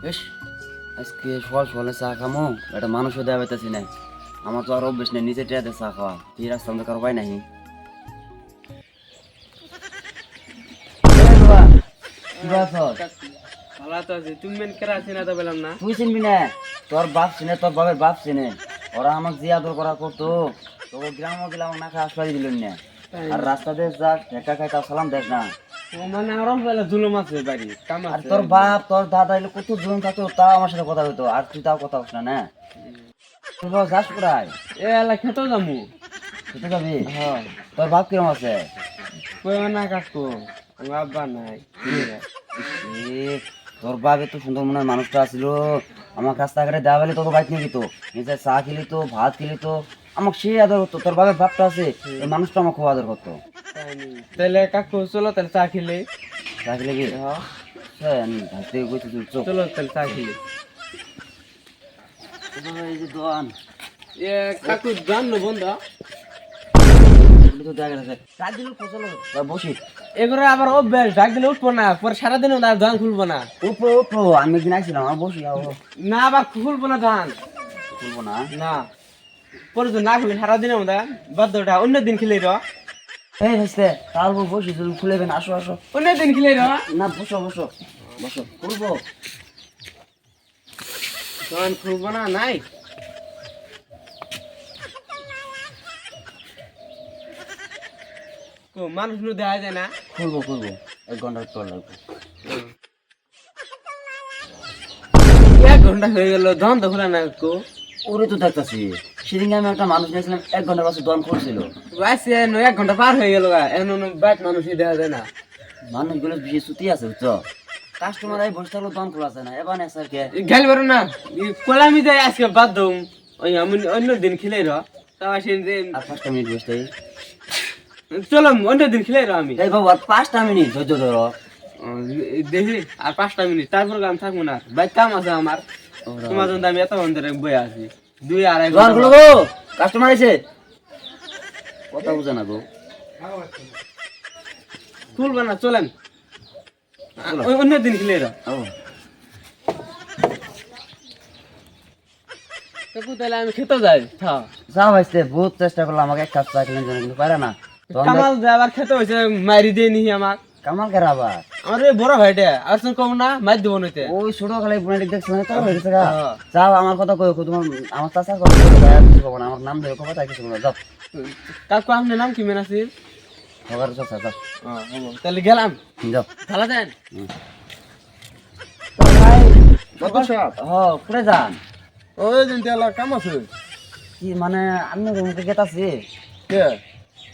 বেশ আজকে সকাল সকালে চা খামো একটা মানুষও দেওয়া পেতেছি না। আমার তো আর অভ্যেস নেই নিচে টিয়াতে চা খাওয়া, কি রাস্তা আমাদের কারো পাই নাহি। ভালো তো আছে, তুমি মেন কেরা আছি না তো বললাম না। তুই চিনবি না, তোর বাপ চিনে, তোর বাপের বাপ চিনে। ওরা আমাকে যে আদর করা করতো, তোকে গ্রামও গেলে আমাকে নাকে আসপাই দিল না। আর রাস্তা দিয়ে যাক ঢেকা খাই তার সালাম দেখ না। ও মানে আরো বেলা জুলুম আছে বাড়ি কাম আর আছে। তোর বাপ তোর দাদা এলে কত জন থাকতো, তাও আমার সাথে কথা হইতো, আর তুই তাও কথা হস না না। তোর বাবা যাস কোথায়? এ এলা খেতেও যামু। খেতে যাবি? হ্যাঁ তোর বাপ কিরম আছে? কই না কাকু, আমার আব্বা নাই। এ, তোর বাপ এত সুন্দর মনের মানুষটা আসিল, আমার রাস্তাঘাটে দেওয়া বেলে তোকে বাইক নিয়ে যেত, নিজে চা খেলি তো ভাত খেলি তো, আমাকে সেই আদর করতো। তোর বাপের বাপটা আছে, ওই মানুষটা আমার খুব আদর করতো। তাহলে কাকু চলো তাহলে চা খেলে। চা খেলে কি? হ্যাঁ হ্যাঁ আমি ভাবতে বলছি তুই চোখ। চলো তাহলে চা খেলে। এই যে দোয়ান এ কাকু জানলো বন্ধা তো দেখা গেছে কাজ দিল চলো বসি। এগুলো আবার অভ্যাস, ডাক দিলে উঠবো না, পরে সারাদিন ধান খুলবো না। উপো উপো আমি একদিন আসছিলাম, আমার বসি না আবার খুলবো না ধান, খুলবো না। না পরে তো না খুলে সারাদিনের মধ্যে বাদ্যটা অন্য দিন খেলে র, এই হচ্ছে তারপর বসি, তুমি খুলেবেন, আসো আসো। অন্য দিন খেলে র। না বসো বসো বসো, খুলবো। ধান খুলবো না নাই। মানুষ নু দেখা যায় না। খুলবো খুলবো, 1 ঘন্টা পর লাগবে। 1 ঘন্টা হয়ে গেল ধান তো খোলা না কো। ওরে তো দেখতেছি, সেদিন আমি একটা মানুষ নিয়েছিলাম 1 ঘন্টা পাশে দোকান খুলছিল। বাইসে 1 ঘন্টা পার হয়ে গেল, এখন বাইক মানুষই দেখা যায় না। মানুষগুলো বেশি ছুটি আছে বুঝছো, কাস্টমার আই বসে থাকলো দোকান খোলা আছে না, এবার না স্যার কে গেল পারো না, কোলামি যাই আজকে বাদ দম, ওই আমি অন্য দিন খেলে র। তা আসেন যে আর 5টা মিনিট বসতে। চলো অন্য দিন খেলে র আমি। এই বাবু আর 5টা মিনিট ধৈর্য ধরো। দেখি আর 5টা মিনিট, তারপর আমি থাকবো না, বাইক কাম আছে আমার। তোমার জন্য আমি এত ধরে বয়ে আছি, 2-2.5 দোকান ঘন্টা। খুলো গো, কাস্টমার এসে কথা বুঝে না গো। খুলবে না, চলেন অন্য দিন খেলে র। ও কাকু তাহলে আমি খেতে যাই। হ্যাঁ যাও ভাইছে, বহুত চেষ্টা করলাম আমাকে 1 কাপ চা খেলেন জন্য, কিন্তু পারে না। কামাল যে আবার খেতে হয়েছে, মারি দিয়ে নিহি আমার। কামাল কেরা আবার আমার এই বড় ভাইটা আর সঙ্গে কম না, মার দিব নইতে। ওই ছোট খালি বুনাটি দেখছো না, তো হয়ে গেছে গা। হ্যাঁ। যাও আমার কথা কই, তোমার আমার চাচার কথা কই, ভাই আর কিছু কব না, আমার নাম ধরে কথা তাই কিছু বলো, যাও। কাকু আপনার নাম কি মেনাসির? খবর চাচা যাও। তাহলে গেলাম, যাও। ভালো যান। তো ভাই কত সব? কোথায় যান? ওই দিন তেলা কাম আছে। কি মানে আমি রুমকে গেতাছি, কে?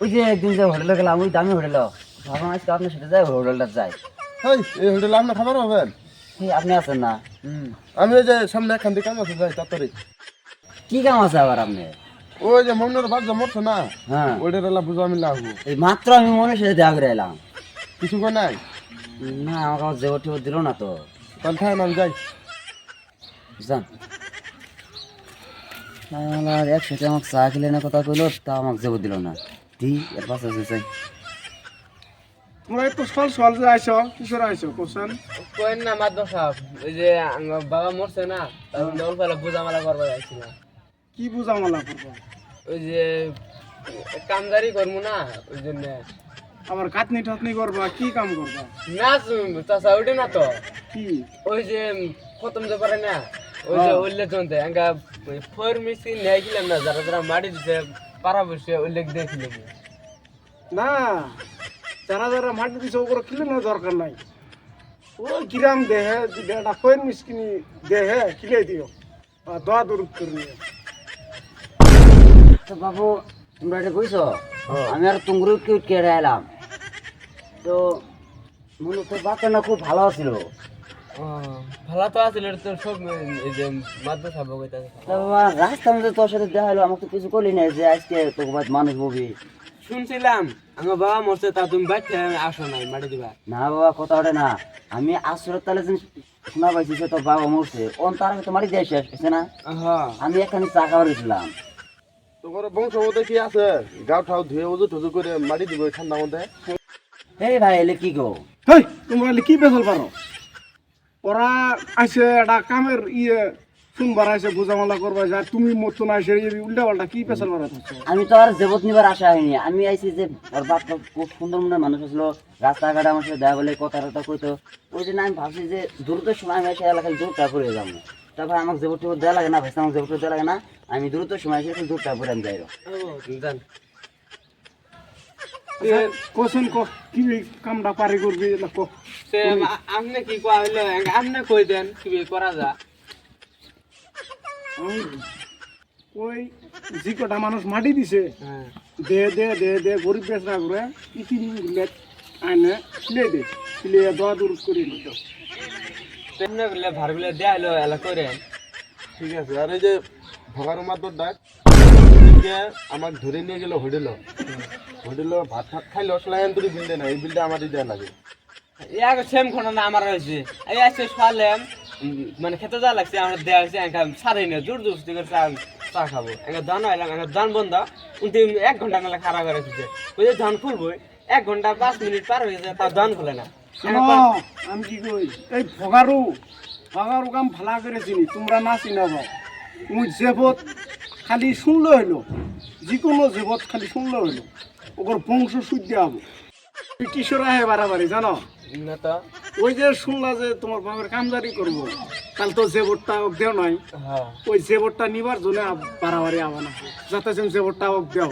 ওই যে একদিন যে হোটেলে গেলাম, ওই দামি হোটেল, ভাবলাম আজকে আপনার সাথে যাই হোটেলটা যাই। হেই, এই হোটেলে আপনার খাবার হবেন? আপনি আছেন না? আমি ওই যে সামনে একখান থেকে কাম আছে, যাই তাড়াতাড়ি। কি কাম আছে আবার আপনি? ওই যে মমনের ভাত যে মরছে না, হ্যাঁ ওইটার এলা বুঝা আমি লাগবো। এই মাত্র আমি মনে সাথে দেখা করে এলাম। কিছু কই নাই? না আমাকে আমার জেবর টেবর দিল না তো। তাহলে থাকেন, আমি যাই। বুঝলাম, আর একসাথে আমাকে চা খেলে না কথা কইলো, তা আমাকে জেবর দিল না। দি এর পাশে চাই। তোমরা একটু সল সল যে আইসো, কিসের আইসো কোশ্চেন? কোয়েন না মাদ্দ সাহেব, ওই যে আমার বাবা মরছে না, তখন দল ফেলা পূজা মালা করবার যাইছিল। কি বুঝা মালা করবো? ওই যে কামদারি করবো না, ওই জন্য। আবার কাটনি টাতনি করবা, কি কাম করবা? না চাষা ওইটা না তো, কি? ওই যে খতম যে পারে না, ওই যে উল্লেখ জনতে এঙ্কা ফোর মেশিন নিয়েছিলাম না, যারা যারা মাটি দিতে পারা বসে উল্লেখ দেখছিলাম। না, যারা যারা মাটি দিছে ওগুলো কিনে না দরকার নাই। ওই কিরাম দেহে একটা ফয়ের মিসকিনি দেহে কিনে দিও, আর দোয়া দরুদ করে নিও। তো বাবু তোমরা এটা কইছো, আমি আর তুমগুলো কেড়ে এলাম তো, মূলত বাচ্চা না খুব ভালো ছিল। ভালো তো আছিল তোর সব, এই যে মাদ্দ সাহেব কইতাছে। তা বাবা রাস্তার মধ্যে তোর সাথে দেখা হলো, আমাকে তো কিছু করলি না যে আজকে তোকে বাদ মানুষ ববি। শুনছিলাম আমার বাবা মরছে, তা তুমি বাইতে আসো নাই মাটি দিবা। না বাবা কথা ওঠে না, আমি আসরের তালে শোনা পাইছি যে তোর বাবা মরছে, ওন তার আগে তো মারি দিয়ে শেষ হয়েছে না। হ্যাঁ আমি এখানে চা খাবার গেছিলাম। তোমার বংশ মধ্যে কি আছে? গাও ঠাও ধুয়ে উজু টুজু করে মাটি দিব এই ঠান্ডার মধ্যে। এই ভাই এলে কি গো? হেই, তোমরা কি বেসল পারো? ওরা আসে একটা কামের শুনবার আসে বোঝামেলা করবা যা তুমি মতন আসে উল্টা পাল্টা কি পেশাল মারা থাকছো আমি তো আর জেবত নিবার আশা হয়নি, আমি আইছি যে ওর বাপটা খুব সুন্দর মনের মানুষ আসলো, রাস্তাঘাট আমার সাথে দেখা বলে কথা টথা কইতো, ওই জন্য আমি ভাবছি যে দ্রুত সময় আমি এসে এলাকায় দূরটা করে যাবো। তারপর আমাকে জেবট টেবট দেওয়া লাগে না, ভাইসা আমাকে জেবট দেওয়া লাগে না, আমি দ্রুত সময় এসে দূরটা করে আমি যাই। জান কোশ্চেন কি কামটা পারি করবি এটা কো। সে আপনি কি কোয়া হইলো আপনি কই দেন কি করা যা। ওই যে কটা মানুষ মাটি দিছে হ্যাঁ দে দে দে দে গরিব বেচরা করে ইতি আনে ছিলে দে ছিলে দোয়া দূর করে দিত। তেমনি বলে ভার বলে দেয়া হইলো এলা করে। ঠিক আছে, আর এই যে ভগার মাতর ডাক আমাকে ধরে নিয়ে গেল হোটেল ভাত ফাত খাইলে অসলায়ন তুই বিল দেয় না, এই বিলটা আমারই দেওয়া লাগে। এক সেম ঘটনা আমার হয়েছে, এই আসছে সালেম মানে খেতে যা লাগছে আমার দেওয়া হয়েছে সারাই না জোর জোরস্তি করে চা খাবো একটা ধান হইলাম একটা ধান বন্ধ উনি 1 ঘন্টা মেলা খারাপ করে রেখেছে, ওই যে ধান খুলবো 1 ঘন্টা 5 মিনিট পার হয়ে যায় তার ধান খুলে না। আমি কি কই এই ভগারু কাম ভালা করে চিনি তোমরা না চিনাবো। মুই জেবত খালি শুনলে হইলো, যিকোনো জেবত খালি শুনলে হইলো ওর বংশ শুদ্ধ হবো। কিশোর আহে বাড়াবাড়ি জানো না তো ওই যে শুনলা যে তোমার বাবার কামদারি করবো তাহলে তো জেবরটা ওক দেও নাই, হ্যাঁ ওই জেবরটা নিবার জন্য বাড়াবাড়ি আবা না যাতে জেবরটা ওক দেও,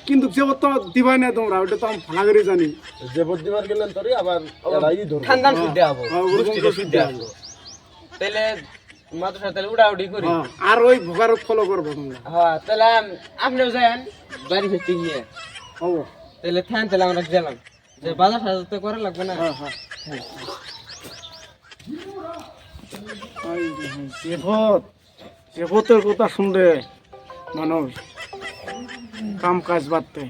কিন্তু জেবর তো দিবাই না তোমরা, ওইটা তো আমি ভালা করে জানি। যে বদিবার গেলেন তোরই আবার এরাই ধরবে। ঠান্ডা শুদ্ধ হবো হ্যাঁ, বৃষ্টিতে শুদ্ধ হবো তাহলে মাদ্রাসা তাহলে উড়াউড়ি করি। হ্যাঁ, আর ওই ভোগারক ফলো করবো তোমরা। হ্যাঁ তাহলে আপনিও যান বাড়ি ফিরতে গিয়ে হবো তাহলে থান তাহলে আমরা গেলাম যে বাজার সাজার তো করা লাগবে না। হ্যাঁ হ্যাঁ জেবতের কথা শুনলে মানুষ কাম কাজ বাড়তে